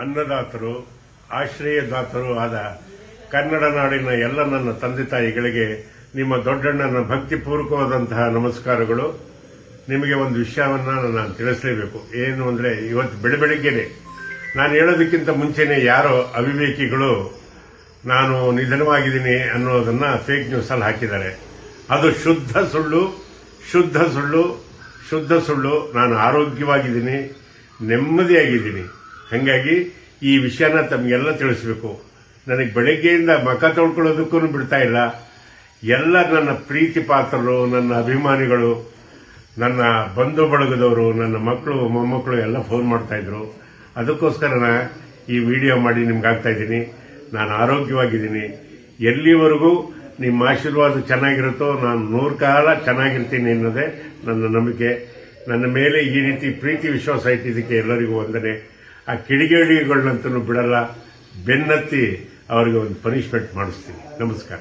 ಅನ್ನದಾತರು, ಆಶ್ರಯದಾತರು ಆದ ಕನ್ನಡ ನಾಡಿನ ಎಲ್ಲ ನನ್ನ ತಂದೆ ತಾಯಿಗಳಿಗೆ ನಿಮ್ಮ ದೊಡ್ಡಣ್ಣನ ಭಕ್ತಿಪೂರ್ವಕವಾದಂತಹ ನಮಸ್ಕಾರಗಳು. ನಿಮಗೆ ಒಂದು ವಿಷಯವನ್ನು ನಾನು ತಿಳಿಸಲೇಬೇಕು. ಏನು ಅಂದರೆ, ಇವತ್ತು ಬೆಳಗ್ಗೆನೆ ನಾನು ಹೇಳೋದಕ್ಕಿಂತ ಮುಂಚೆನೇ ಯಾರೋ ಅವಿವೇಕಿಗಳು ನಾನು ನಿಧನವಾಗಿದ್ದೀನಿ ಅನ್ನೋದನ್ನು ಫೇಕ್ ನ್ಯೂಸಲ್ಲಿ ಹಾಕಿದ್ದಾರೆ. ಅದು ಶುದ್ಧ ಸುಳ್ಳು. ನಾನು ಆರೋಗ್ಯವಾಗಿದ್ದೀನಿ, ನೆಮ್ಮದಿಯಾಗಿದ್ದೀನಿ. ಹಾಗಾಗಿ ಈ ವಿಷಯನ ತಮಗೆಲ್ಲ ತಿಳಿಸಬೇಕು. ನನಗೆ ಬೆಳಗ್ಗೆಯಿಂದ ಮಖ ತೊಳ್ಕೊಳ್ಳೋದಕ್ಕೂ ಬಿಡ್ತಾ ಇಲ್ಲ. ಎಲ್ಲ ನನ್ನ ಪ್ರೀತಿ ಪಾತ್ರರು, ನನ್ನ ಅಭಿಮಾನಿಗಳು, ನನ್ನ ಬಂಧು ಬಳಗದವರು, ನನ್ನ ಮಕ್ಕಳು ಮೊಮ್ಮಕ್ಕಳು ಎಲ್ಲ ಫೋನ್ ಮಾಡ್ತಾ ಇದ್ರು. ಅದಕ್ಕೋಸ್ಕರ ಈ ವಿಡಿಯೋ ಮಾಡಿ ನಿಮ್ಗೆ ಆಗ್ತಾ ಇದ್ದೀನಿ. ನಾನು ಆರೋಗ್ಯವಾಗಿದ್ದೀನಿ. ಎಲ್ಲಿವರೆಗೂ ನಿಮ್ಮ ಆಶೀರ್ವಾದ ಚೆನ್ನಾಗಿರುತ್ತೋ ನಾನು 100 ಕಾಲ ಚೆನ್ನಾಗಿರ್ತೀನಿ ಅನ್ನೋದೇ ನನ್ನ ನಂಬಿಕೆ. ನನ್ನ ಮೇಲೆ ಈ ರೀತಿ ಪ್ರೀತಿ ವಿಶ್ವಾಸ ಇಟ್ಟಿದ್ದಕ್ಕೆ ಎಲ್ಲರಿಗೂ ವಂದನೆ. ಆ ಕಿಡಿಗೇಡಿಗಳನ್ನಂತೂ ಬಿಡಲ್ಲ, ಬೆನ್ನತ್ತಿ ಅವರಿಗೆ ಒಂದು ಪನಿಷ್ಮೆಂಟ್ ಮಾಡಿಸ್ತೀನಿ. ನಮಸ್ಕಾರ.